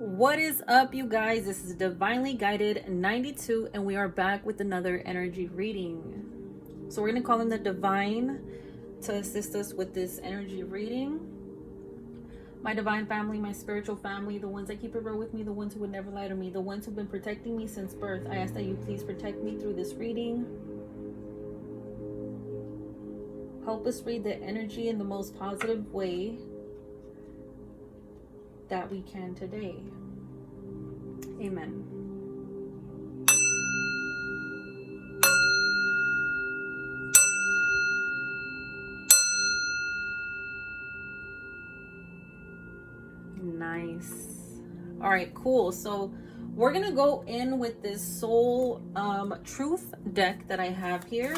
What is up, you guys? This is Divinely Guided 92, and we are back with another energy reading. So we're going to call in the divine to assist us with this energy reading. My divine family, my spiritual family, the ones that keep it real with me, the ones who would never lie to me, the ones who've been protecting me since birth. I ask that you please protect me through this reading. Help us read the energy in the most positive way that we can today. Amen. Nice. All right, cool. So we're gonna go in with this soul truth deck that I have here.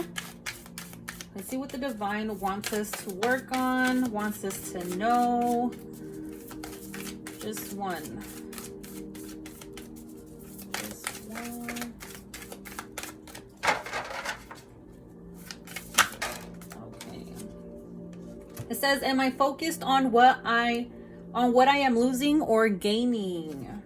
Let's see what the divine wants us to work on, wants us to know. Just one. Just one. Okay. It says, am I focused on what I am losing or gaining?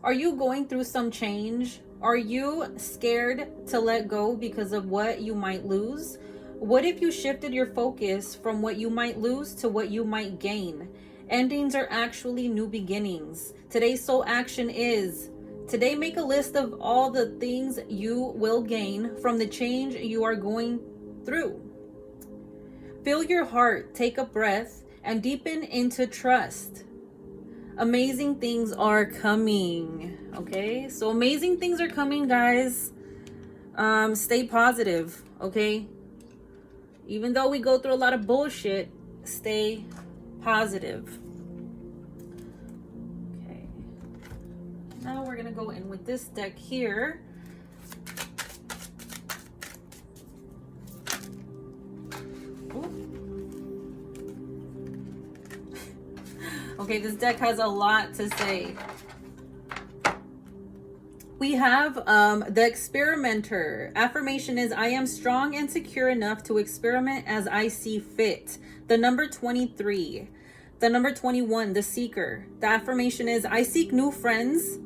Are you going through some change? Are you scared to let go because of what you might lose? What if you shifted your focus from what you might lose to what you might gain? Endings are actually new beginnings. Today's soul action is, today make a list of all the things you will gain from the change you are going through. Feel your heart, take a breath, and deepen into trust. Amazing things are coming. Okay, so amazing things are coming, guys. Stay positive, okay? Even though we go through a lot of bullshit, stay positive. Okay, now we're gonna go in with this deck here. Okay, this deck has a lot to say. We have the experimenter. Affirmation is, I am strong and secure enough to experiment as I see fit. The number 23. The number 21, the seeker. The affirmation is, I seek new friends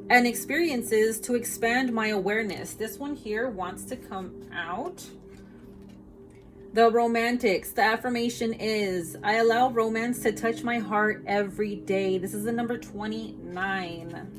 and experiences to expand my awareness. This one here wants to come out. The romantics. The affirmation is, I allow romance to touch my heart every day. This is the number 29.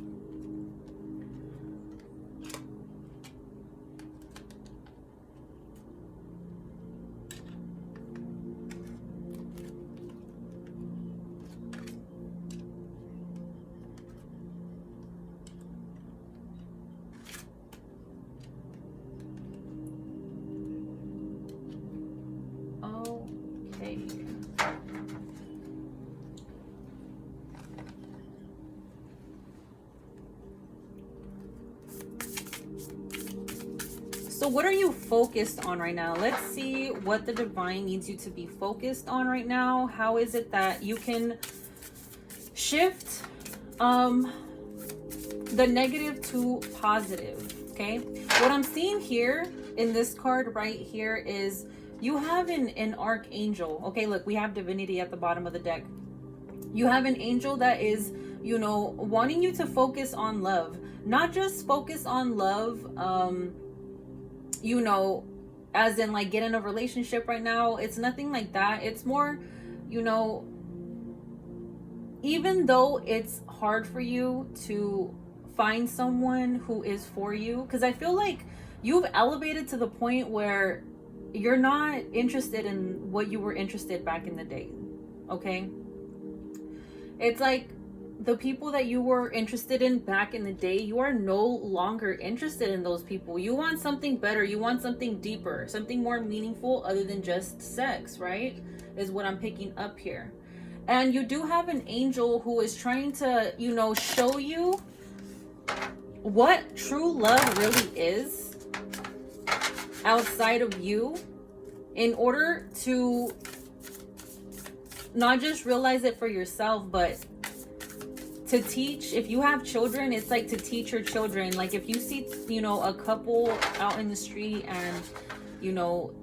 So what are you focused on right now? Let's see what the divine needs you to be focused on right now. How is it that you can shift the negative to positive? Okay, what I'm seeing here in this card right here is you have an archangel. Okay, look, we have divinity at the bottom of the deck. You have an angel that is, you know, wanting you to focus on love. Not just focus on love, you know, as in like get in a relationship right now. It's nothing like that. It's more, you know, even though it's hard for you to find someone who is for you, because I feel like you've elevated to the point where you're not interested in what you were interested back in the day. Okay, it's like the people that you were interested in back in the day, you are no longer interested in those people. You want something better. You want something deeper, something more meaningful other than just sex, right? Is what I'm picking up here. And you do have an angel who is trying to, you know, show you what true love really is outside of you, in order to not just realize it for yourself, but to teach. If you have children, it's like to teach your children. Like if you see, you know, a couple out in the street and, you know,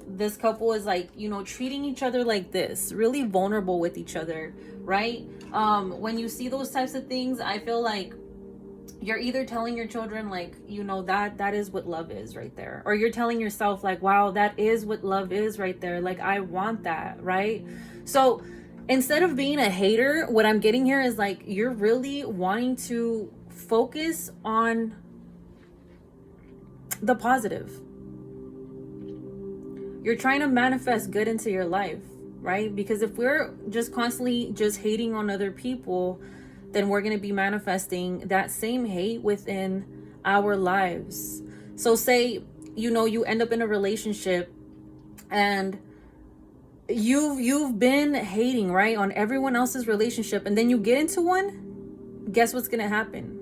this couple is like, you know, treating each other like this, really vulnerable with each other, right? When you see those types of things, I feel like you're either telling your children, like, you know, that is what love is right there, or you're telling yourself like, wow, that is what love is right there, like I want that, right? So instead of being a hater, what I'm getting here is like, you're really wanting to focus on the positive. You're trying to manifest good into your life, right? Because if we're just constantly just hating on other people, then we're going to be manifesting that same hate within our lives. So say, you know, you end up in a relationship and you've been hating, right, on everyone else's relationship, and then you get into one. Guess what's going to happen?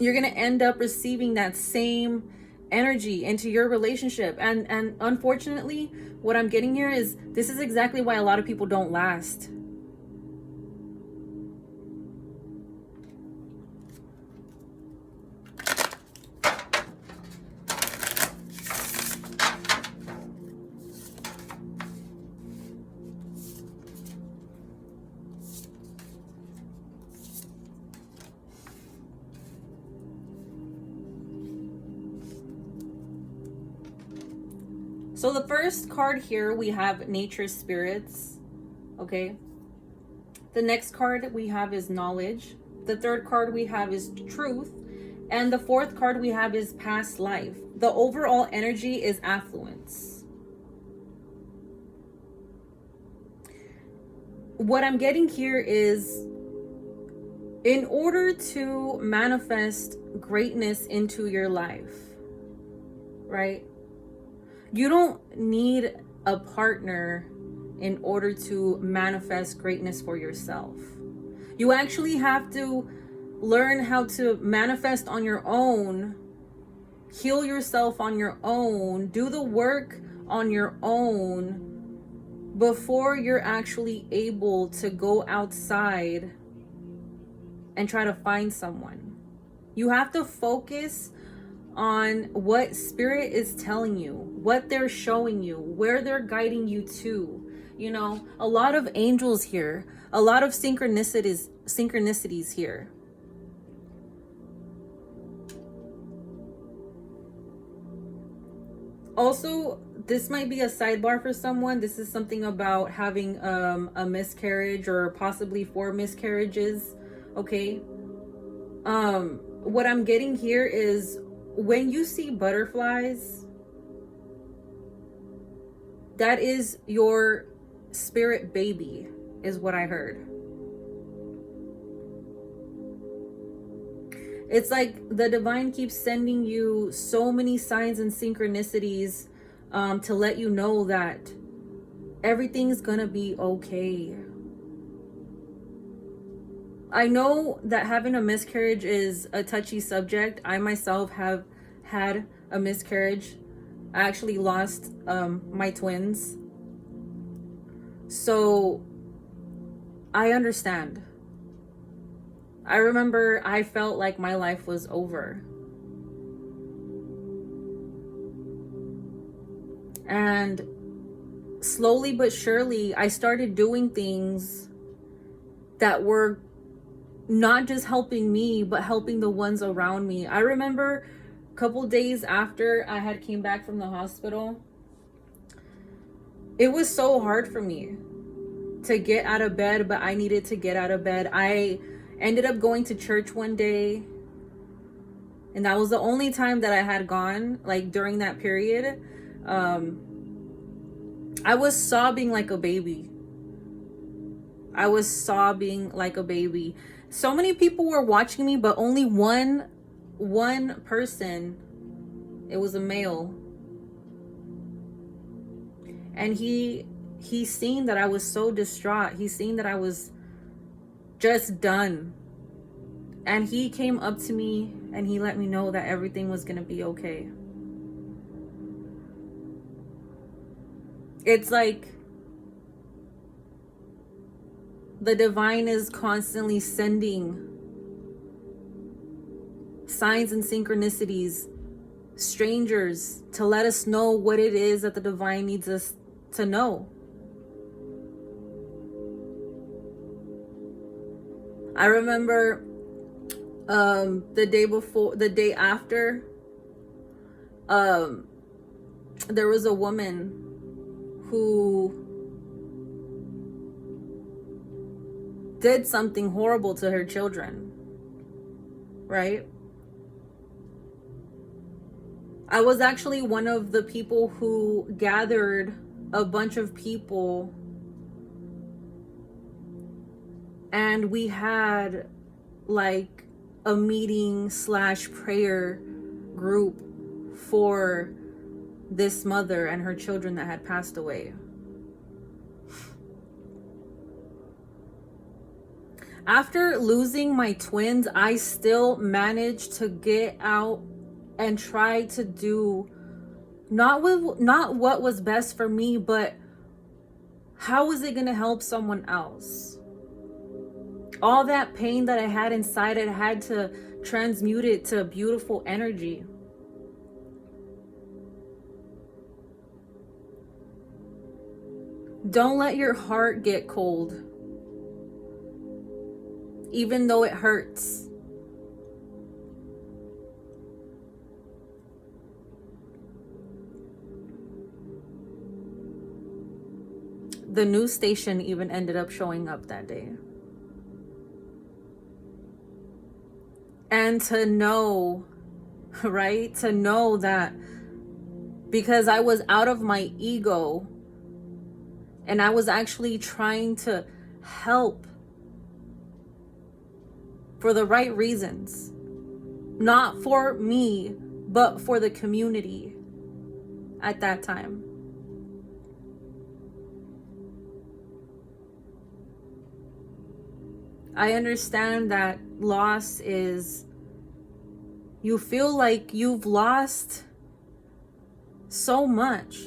You're going to end up receiving that same energy into your relationship. And unfortunately, what I'm getting here is this is exactly why a lot of people don't last. So the first card here, we have nature spirits, okay? The next card we have is knowledge. The third card we have is truth. And the fourth card we have is past life. The overall energy is affluence. What I'm getting here is, in order to manifest greatness into your life, right? You don't need a partner in order to manifest greatness for yourself. You actually have to learn how to manifest on your own, heal yourself on your own, do the work on your own before you're actually able to go outside and try to find someone. You have to focus on what spirit is telling you, what they're showing you, where they're guiding you to. You know, a lot of angels here, a lot of synchronicities here. Also, this might be a sidebar for someone. This is something about having a miscarriage, or possibly 4 miscarriages, okay? What I'm getting here is, when you see butterflies, that is your spirit baby, is what I heard. It's like the divine keeps sending you so many signs and synchronicities to let you know that everything's gonna be okay. I know that having a miscarriage is a touchy subject. I myself have had a miscarriage. I actually lost my twins. So I understand. I remember I felt like my life was over. And slowly but surely, I started doing things that were not just helping me, but helping the ones around me. I remember a couple days after I had came back from the hospital, it was so hard for me to get out of bed, but I needed to get out of bed. I ended up going to church one day, and that was the only time that I had gone, like during that period. I was sobbing like a baby. I was sobbing like a baby. So many people were watching me, but only one person, it was a male. And he seen that I was so distraught. He seen that I was just done. And he came up to me and he let me know that everything was gonna be okay. It's like the divine is constantly sending signs and synchronicities, strangers, to let us know what it is that the divine needs us to know. I remember the day after, there was a woman who did something horrible to her children, right? I was actually one of the people who gathered a bunch of people, and we had like a meeting / prayer group for this mother and her children that had passed away. After losing my twins, I still managed to get out and try to do not what was best for me, but how was it going to help someone else? All that pain that I had inside, I had to transmute it to beautiful energy. Don't let your heart get cold, even though it hurts. The news station even ended up showing up that day. And to know, right? To know that because I was out of my ego and I was actually trying to help for the right reasons, not for me, but for the community at that time. I understand that loss is, you feel like you've lost so much.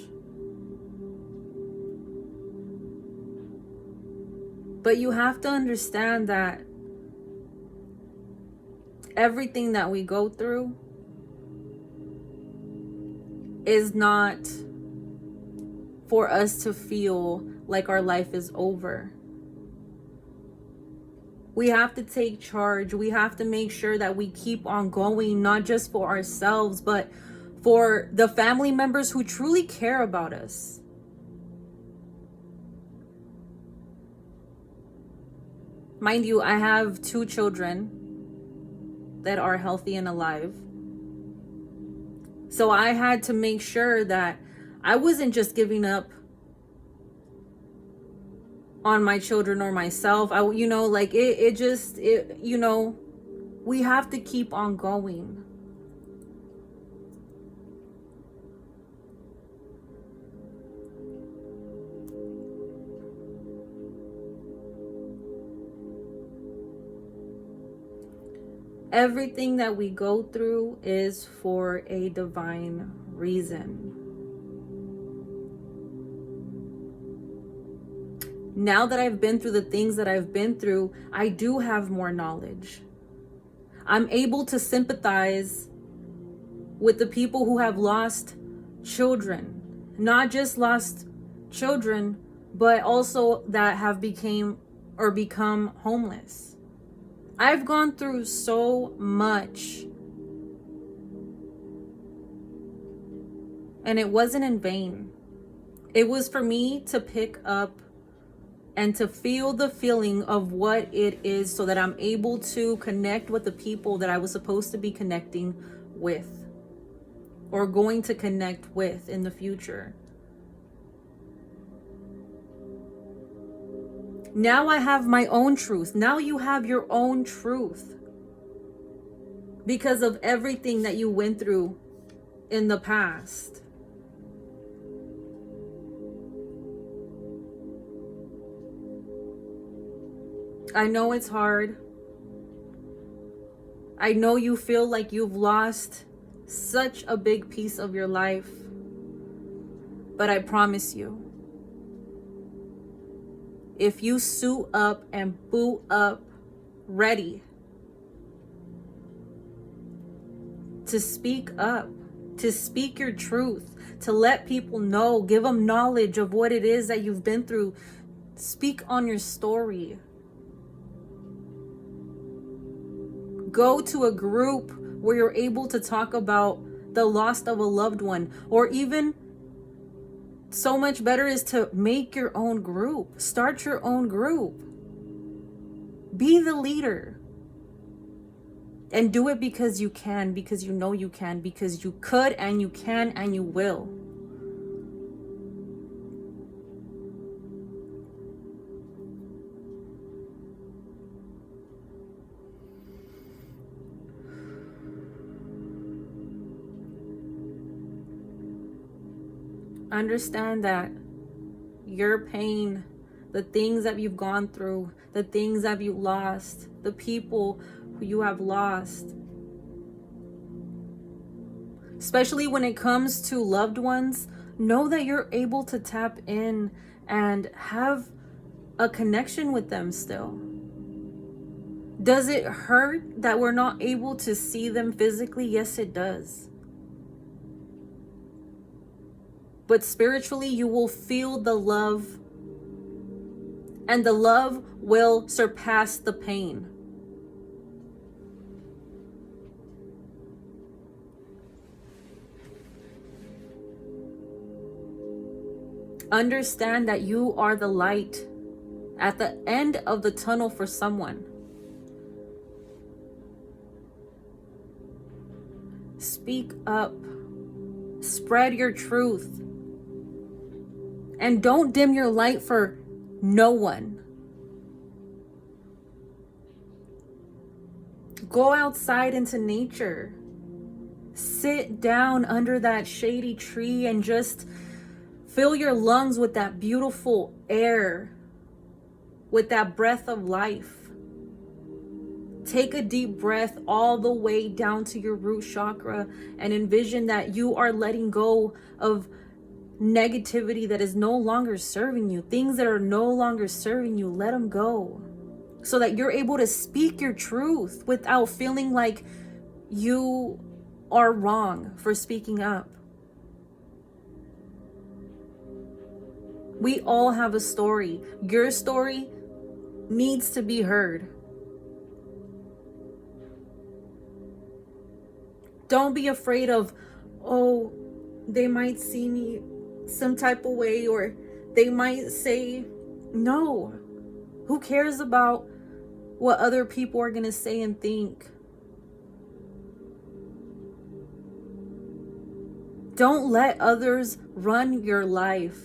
But you have to understand that everything that we go through is not for us to feel like our life is over. We have to take charge. We have to make sure that we keep on going, not just for ourselves, but for the family members who truly care about us. Mind you, I have 2 children that are healthy and alive. So I had to make sure that I wasn't just giving up on my children or myself. We have to keep on going. Everything that we go through is for a divine reason. Now that I've been through the things that I've been through, I do have more knowledge. I'm able to sympathize with the people who have lost children. Not just lost children, but also that have become homeless. I've gone through so much. And it wasn't in vain. It was for me to pick up and to feel the feeling of what it is so that I'm able to connect with the people that I was supposed to be connecting with or going to connect with in the future. Now I have my own truth. Now you have your own truth because of everything that you went through in the past. I know it's hard. I know you feel like you've lost such a big piece of your life. But I promise you, if you suit up and boot up ready to speak up, to speak your truth, to let people know, give them knowledge of what it is that you've been through, speak on your story. Go to a group where you're able to talk about the loss of a loved one, or even so much better is to make your own group. Start your own group. Be the leader. And do it because you can, because you know you can, because you could and you can and you will. Understand that your pain, the things that you've gone through, the things that you've lost, the people who you have lost, especially when it comes to loved ones, know that you're able to tap in and have a connection with them still. Does it hurt that we're not able to see them physically? Yes, it does. But spiritually, you will feel the love, and the love will surpass the pain. Understand that you are the light at the end of the tunnel for someone. Speak up. Spread your truth. And don't dim your light for no one. Go outside into nature. Sit down under that shady tree and just fill your lungs with that beautiful air, with that breath of life. Take a deep breath all the way down to your root chakra and envision that you are letting go of negativity that is no longer serving you. Things that are no longer serving you, let them go. So that you're able to speak your truth without feeling like you are wrong for speaking up. We all have a story. Your story needs to be heard. Don't be afraid of, oh, they might see me some type of way, or they might say no. Who cares about what other people are going to say and think? Don't let others run your life.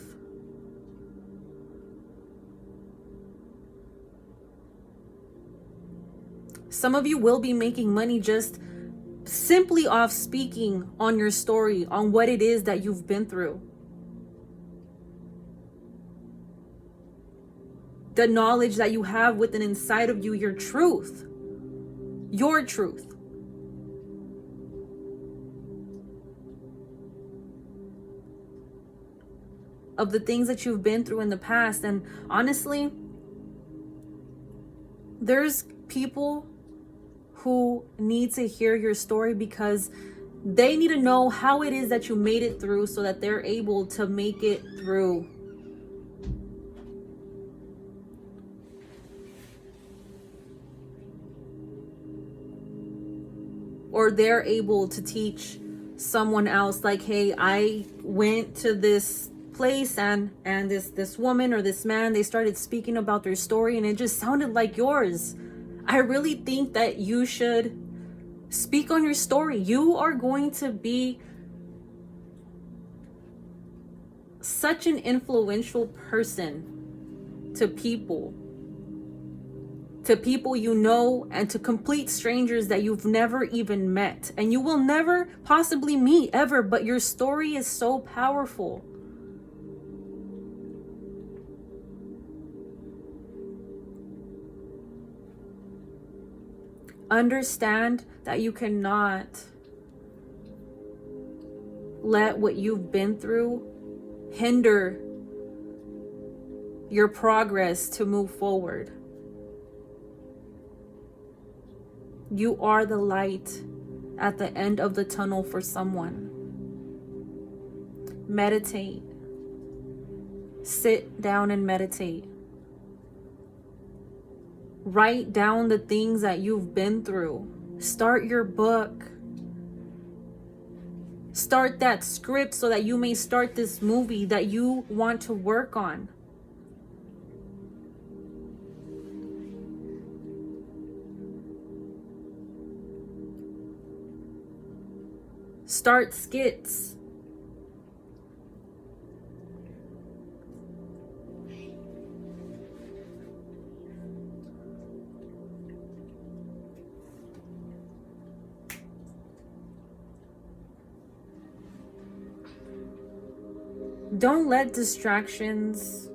Some of you will be making money just simply off speaking on your story, on what it is that you've been through. The knowledge that you have within inside of you, your truth. Your truth. Of the things that you've been through in the past. And honestly, there's people who need to hear your story because they need to know how it is that you made it through so that they're able to make it through. Or they're able to teach someone else, like, hey, I went to this place and this woman or this man, they started speaking about their story and it just sounded like yours. I really think that you should speak on your story. You are going to be such an influential person to people you know, and to complete strangers that you've never even met and you will never possibly meet ever, but your story is so powerful. Understand that you cannot let what you've been through hinder your progress to move forward. You are the light at the end of the tunnel for someone. Meditate. Sit down and meditate. Write down the things that you've been through. Start your book. Start that script so that you may start this movie that you want to work on. Start skits. Don't let distractions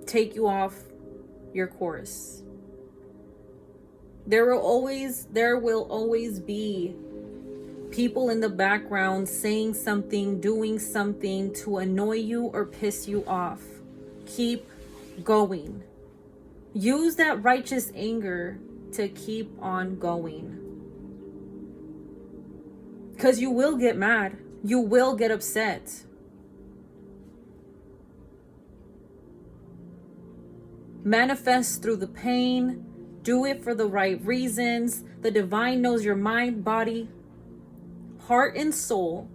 take you off your course. There will always be people in the background saying something, doing something to annoy you or piss you off. Keep going. Use that righteous anger to keep on going. Because you will get mad. You will get upset. Manifest through the pain. Do it for the right reasons. The divine knows your mind, body, heart, and soul.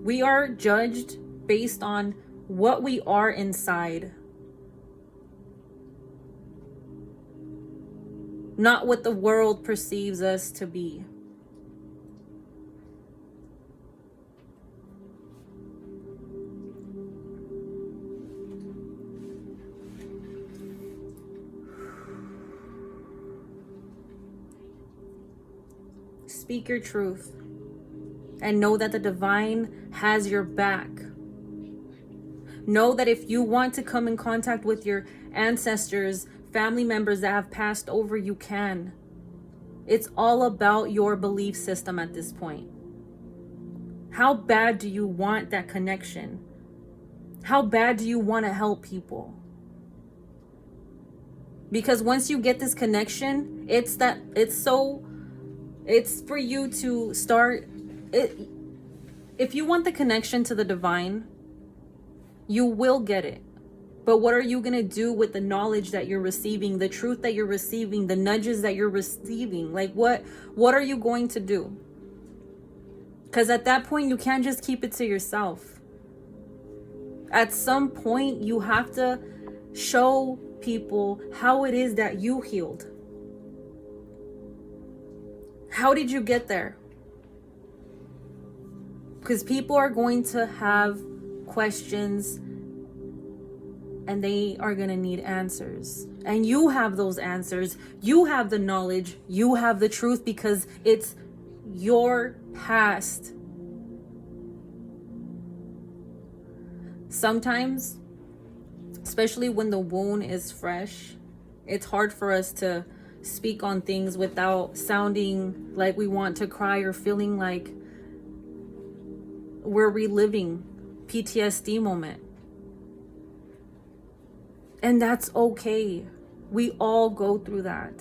We are judged based on what we are inside, not what the world perceives us to be. Speak your truth and know that the divine has your back. Know that if you want to come in contact with your ancestors, family members that have passed over, you can. It's all about your belief system at this point. How bad do you want that connection? How bad do you want to help people? Because once you get this connection, it's for you to start it. If you want the connection to the divine, you will get it. But what are you going to do with the knowledge that you're receiving, the truth that you're receiving, the nudges that you're receiving? Like what are you going to do? Because at that point, you can't just keep it to yourself. At some point, you have to show people how it is that you healed. How did you get there? Because people are going to have questions and they are going to need answers. And you have those answers. You have the knowledge. You have the truth because it's your past. Sometimes, especially when the wound is fresh, it's hard for us to speak on things without sounding like we want to cry or feeling like we're reliving PTSD moment. And that's okay. We all go through that.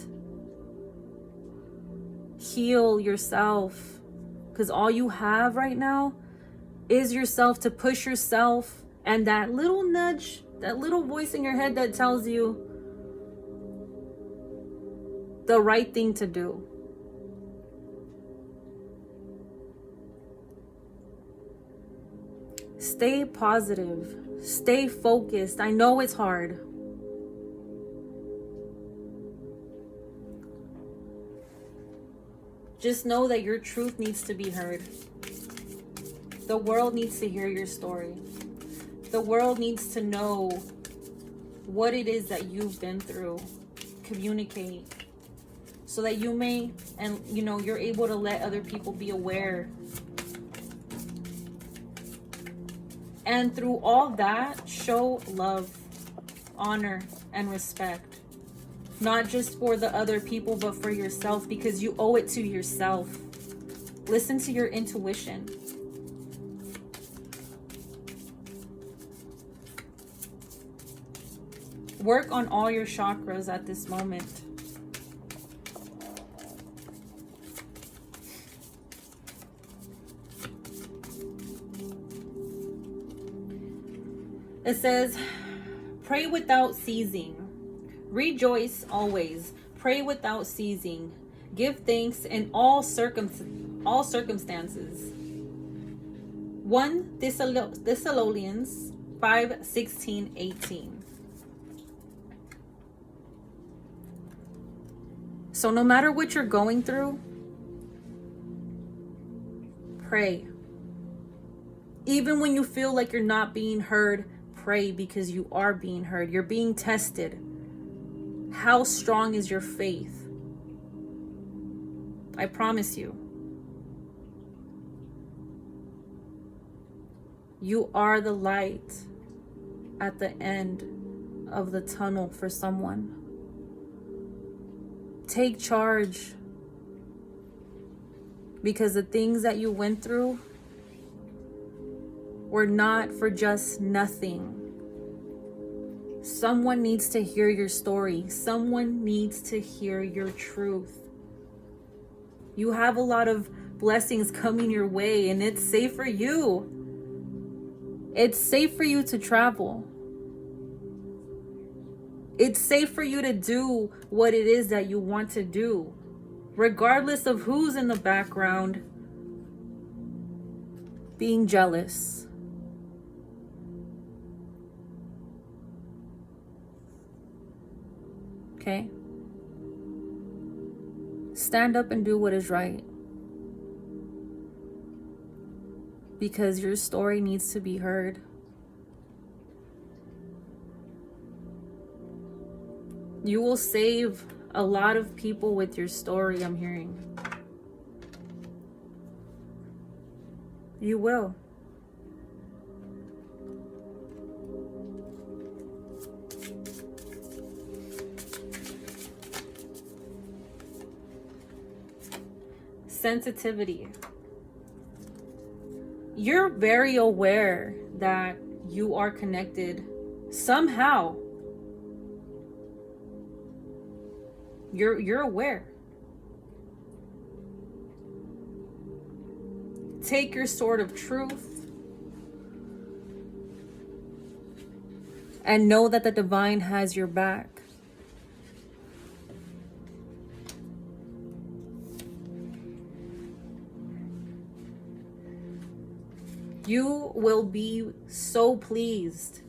Heal yourself, because all you have right now is yourself to push yourself and that little nudge, that little voice in your head that tells you the right thing to do. Stay positive. Stay focused. I know it's hard. Just know that your truth needs to be heard. The world needs to hear your story. The world needs to know what it is that you've been through. Communicate so that you may, and you're able to let other people be aware. And through all that, show love, honor, and respect. Not just for the other people, but for yourself, because you owe it to yourself. Listen to your intuition. Work on all your chakras at this moment. It says, pray without ceasing. Rejoice always. Pray without ceasing. Give thanks in all circumstances. 1 Thessalonians 5:16-18. So no matter what you're going through, pray. Even when you feel like you're not being heard, pray, because you are being heard. You're being tested. How strong is your faith? I promise you. You are the light at the end of the tunnel for someone. Take charge, because the things that you went through were not for just nothing. Someone needs to hear your story. Someone needs to hear your truth. You have a lot of blessings coming your way, and it's safe for you. It's safe for you to travel. It's safe for you to do what it is that you want to do, regardless of who's in the background being jealous. Okay? Stand up and do what is right, because your story needs to be heard. You will save a lot of people with your story, I'm hearing. You will. Sensitivity. You're very aware that you are connected somehow. You're aware. Take your sword of truth and know that the divine has your back. You will be so pleased,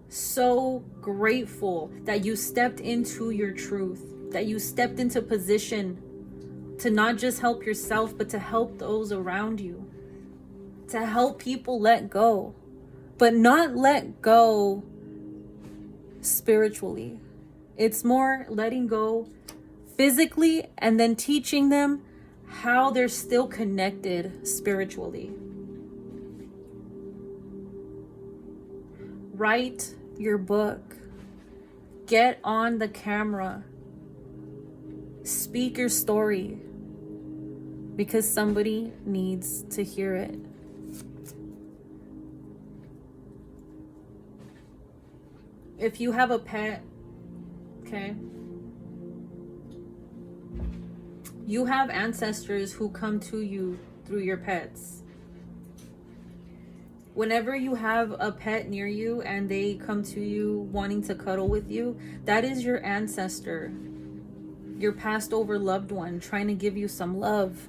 so grateful that you stepped into your truth, that you stepped into position to not just help yourself, but to help those around you, to help people let go, but not let go spiritually. It's more letting go physically and then teaching them how they're still connected spiritually. Write your book. Get on the camera. Speak your story, because somebody needs to hear it. If you have a pet, okay, you have ancestors who come to you through your pets. Whenever you have a pet near you and they come to you wanting to cuddle with you, that is your ancestor, your passed over loved one, trying to give you some love.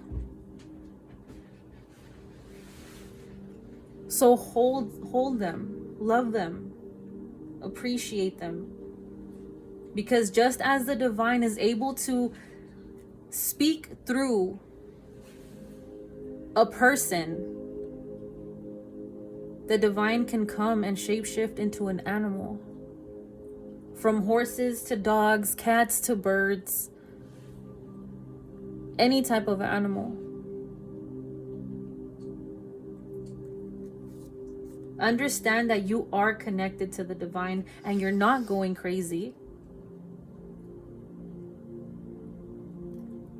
So hold them, love them, appreciate them. Because just as the divine is able to speak through a person, the divine can come and shapeshift into an animal. From horses to dogs, cats to birds, any type of animal. Understand that you are connected to the divine and you're not going crazy.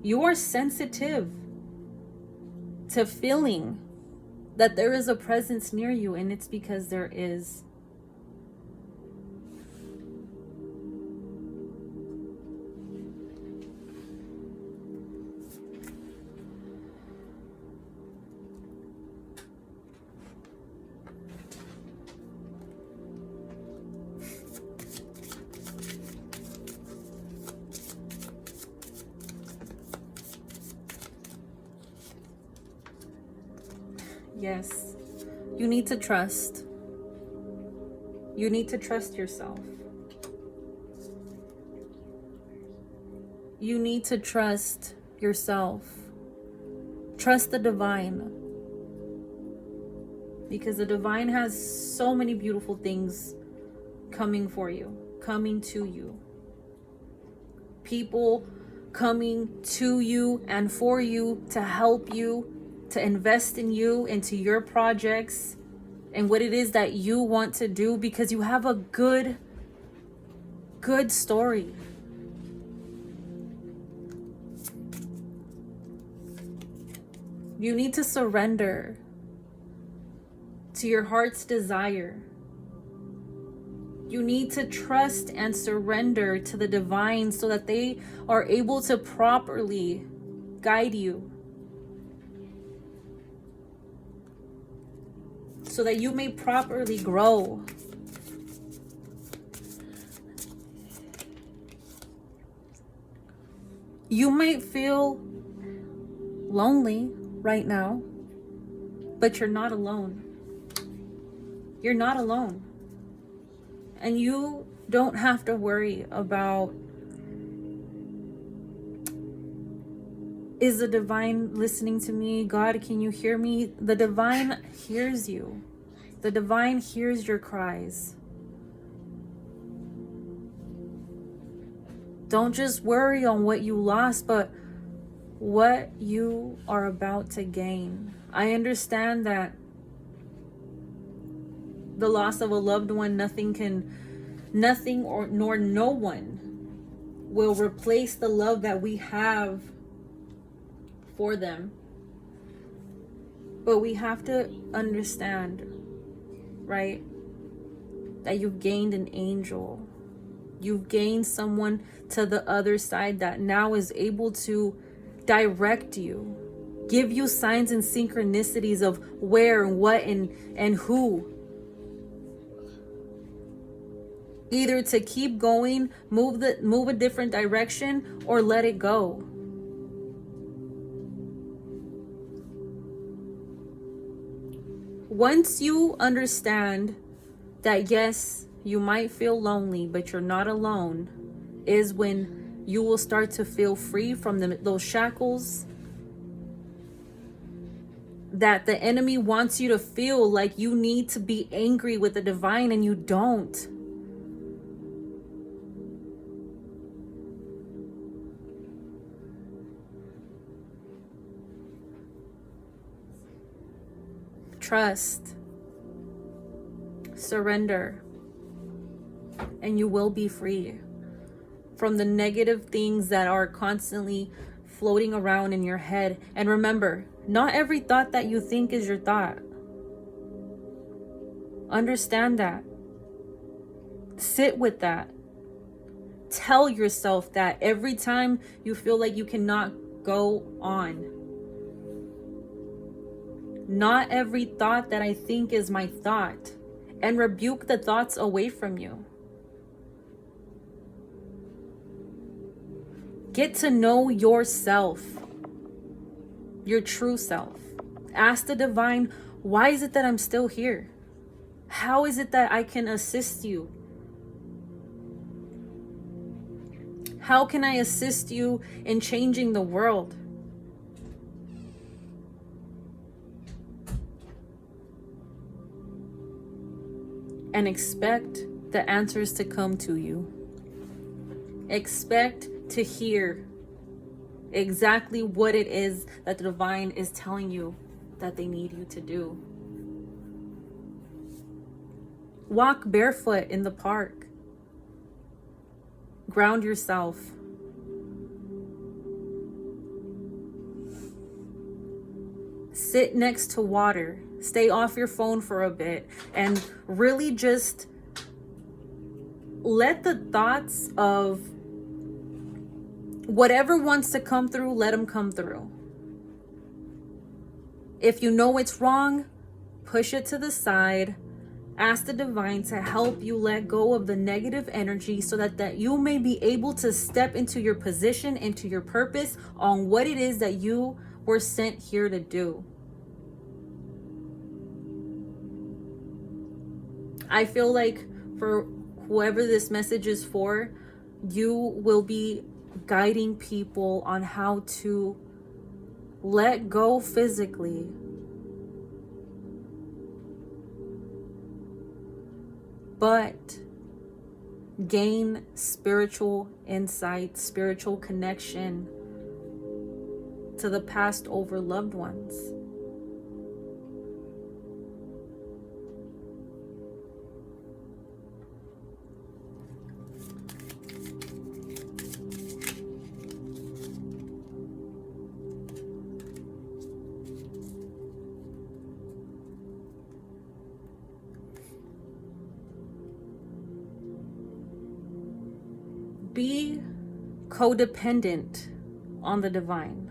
You are sensitive to feeling that there is a presence near you, and it's because there is. Yes. You need to trust. You need to trust yourself. You need to trust yourself. Trust the divine. Because the divine has so many beautiful things coming for you, coming to you. People coming to you and for you to help you, to invest in you, into your projects, and what it is that you want to do, because you have a good story. You need to surrender to your heart's desire. You need to trust and surrender to the divine so that they are able to properly guide you, so that you may properly grow. You might feel lonely right now, but you're not alone. You're not alone. And you don't have to worry about, is the divine listening to me? God, can you hear me? The divine hears you. The divine hears your cries. Don't just worry on what you lost, but what you are about to gain. I understand that the loss of a loved one, nothing or nor no one will replace the love that we have for them. But we have to understand, right, that you've gained an angel. You've gained someone to the other side that now is able to direct you, give you signs and synchronicities of where and what and who. Either to keep going, move a different direction, or let it go. Once you understand that yes, you might feel lonely, but you're not alone, is when you will start to feel free from those shackles that the enemy wants you to feel like you need to be angry with the divine, and you don't. Trust, surrender, and you will be free from the negative things that are constantly floating around in your head. And remember, not every thought that you think is your thought. Understand that. Sit with that. Tell yourself that every time you feel like you cannot go on. Not every thought that I think is my thought. And rebuke the thoughts away from you. Get to know yourself. Your true self. Ask the divine, why is it that I'm still here? How is it that I can assist you? How can I assist you in changing the world? And expect the answers to come to you. Expect to hear exactly what it is that the divine is telling you that they need you to do. Walk barefoot in the park. Ground yourself. Sit next to water. Stay off your phone for a bit and really just let the thoughts of whatever wants to come through, let them come through. If you know it's wrong, push it to the side. Ask the divine to help you let go of the negative energy so that you may be able to step into your position, into your purpose on what it is that you were sent here to do. I feel like for whoever this message is for, you will be guiding people on how to let go physically, but gain spiritual insight, spiritual connection to the past over loved ones. Be codependent on the divine.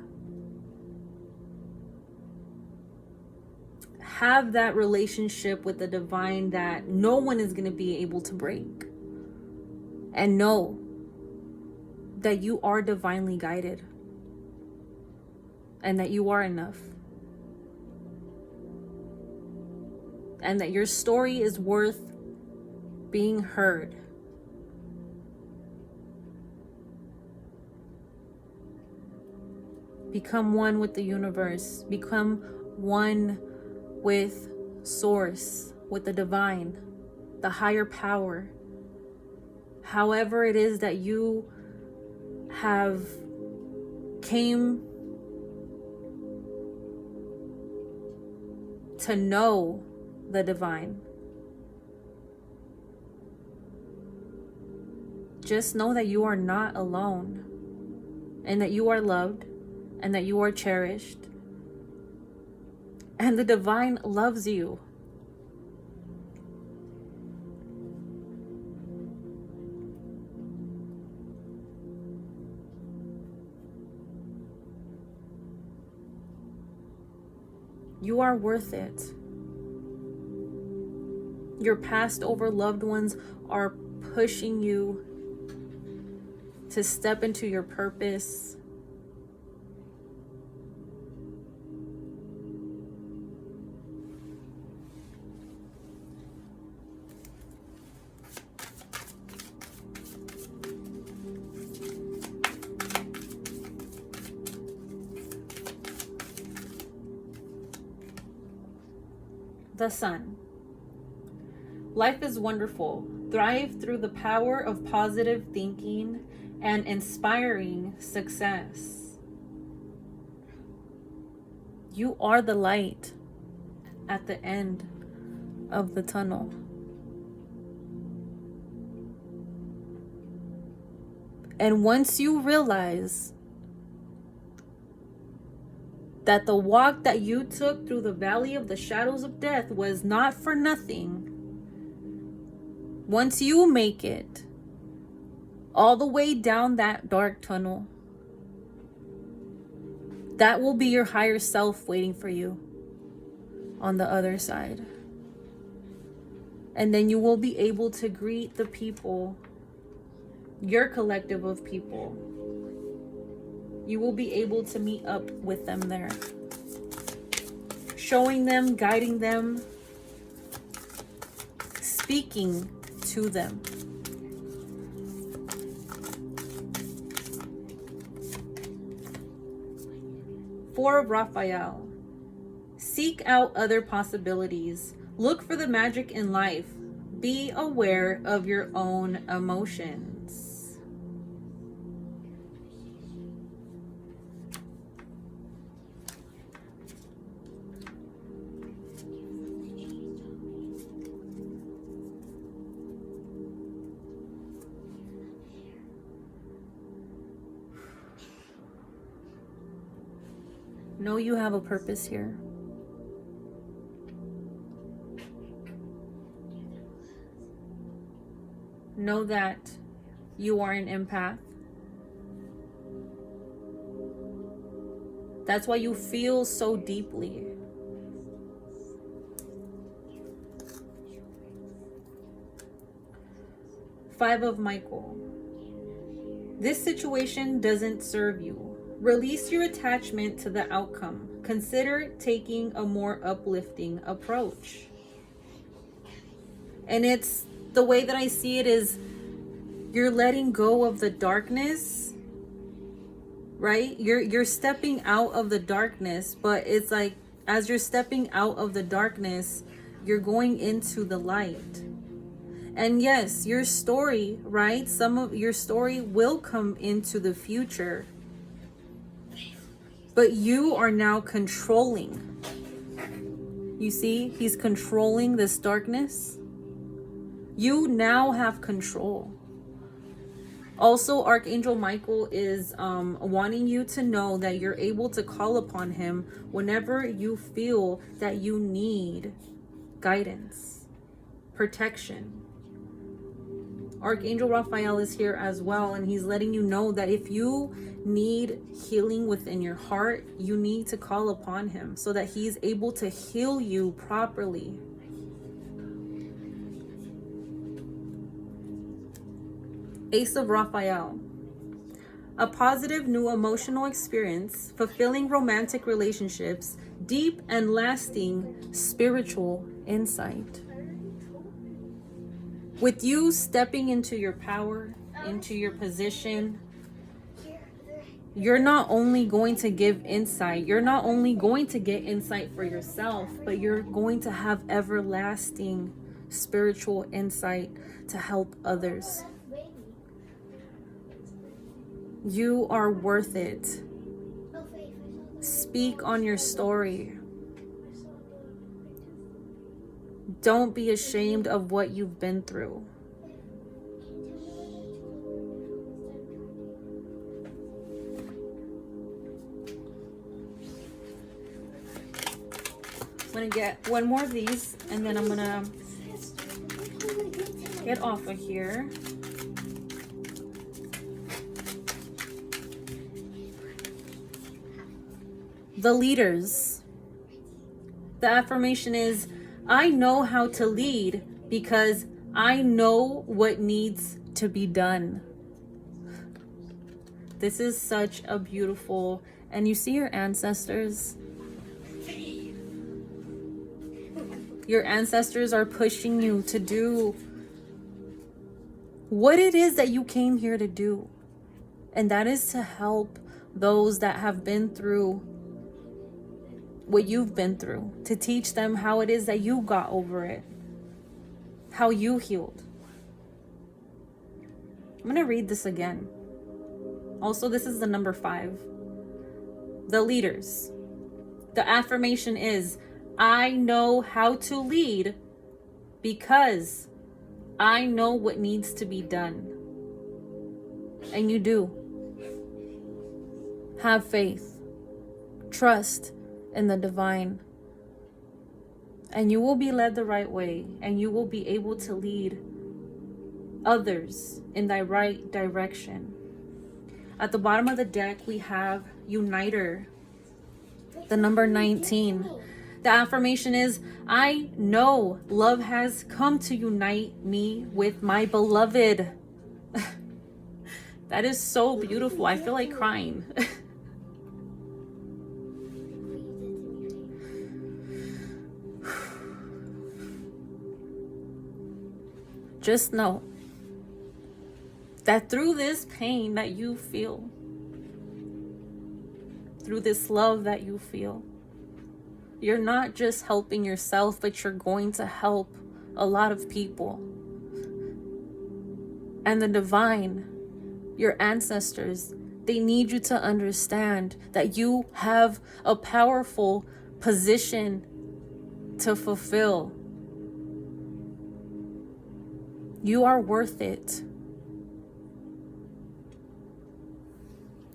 Have that relationship with the divine that no one is going to be able to break. And know that you are divinely guided. And that you are enough. And that your story is worth being heard. Become one with the universe. Become one with source, with the divine, the higher power. However it is that you have came to know the divine. Just know that you are not alone, and that you are loved, and that you are cherished, and the divine loves you. You are worth it. Your past over loved ones are pushing you to step into your purpose. The Sun. Life is wonderful. Thrive through the power of positive thinking and inspiring success. You are the light at the end of the tunnel. And once you realize that the walk that you took through the valley of the shadows of death was not for nothing, once you make it all the way down that dark tunnel, that will be your higher self waiting for you on the other side. And then you will be able to greet the people, your collective of people. You will be able to meet up with them there, showing them, guiding them, speaking to them. Four of Raphael. Seek out other possibilities. Look for the magic in life. Be aware of your own emotions. Know you have a purpose here. Know that you are an empath. That's why you feel so deeply. Five of Michael. This situation doesn't serve you. Release your attachment to the outcome. Consider taking a more uplifting approach. And it's, the way that I see it is, you're letting go of the darkness, right? You're stepping out of the darkness, but it's like, as you're stepping out of the darkness, you're going into the light. And yes, your story, right? Some of your story will come into the future, but you are now controlling. You see, he's controlling this darkness. You now have control. Also, Archangel Michael is wanting you to know that you're able to call upon him whenever you feel that you need guidance, protection. Archangel Raphael is here as well, and he's letting you know that if you need healing within your heart, you need to call upon him so that he's able to heal you properly. Ace of Raphael. A positive new emotional experience, fulfilling romantic relationships, deep and lasting spiritual insight. With you stepping into your power, into your position, you're not only going to give insight, you're not only going to get insight for yourself, but you're going to have everlasting spiritual insight to help others. You are worth it. Speak on your story. Don't be ashamed of what you've been through. I'm gonna get one more of these, and then I'm gonna get off of here. The leaders. The affirmation is, I know how to lead because I know what needs to be done. This is such a beautiful, and you see your ancestors. Your ancestors are pushing you to do what it is that you came here to do. And that is to help those that have been through what you've been through, to teach them how it is that you got over it, how you healed. I'm going to read this again. Also, this is the number 5. The leaders. The affirmation is, I know how to lead because I know what needs to be done. And you do. Have faith. Trust in the divine, and you will be led the right way, and you will be able to lead others in the right direction. At the bottom of the deck, we have Uniter, the number 19. The affirmation is, I know love has come to unite me with my beloved. That is so beautiful. I feel like crying. Just know that through this pain that you feel, through this love that you feel, you're not just helping yourself, but you're going to help a lot of people. And the divine, your ancestors, they need you to understand that you have a powerful position to fulfill. You are worth it.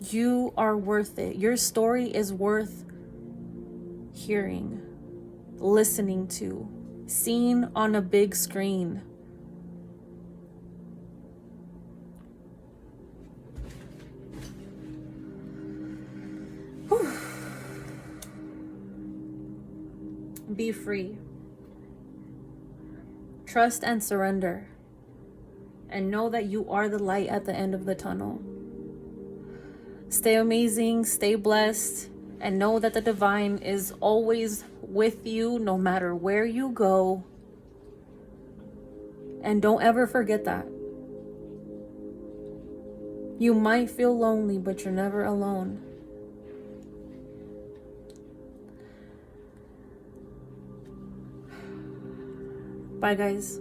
You are worth it. Your story is worth hearing, listening to, seen on a big screen. Whew. Be free. Trust and surrender. And know that you are the light at the end of the tunnel. Stay amazing, stay blessed, and know that the divine is always with you no matter where you go. And don't ever forget that. You might feel lonely, but you're never alone. Bye, guys.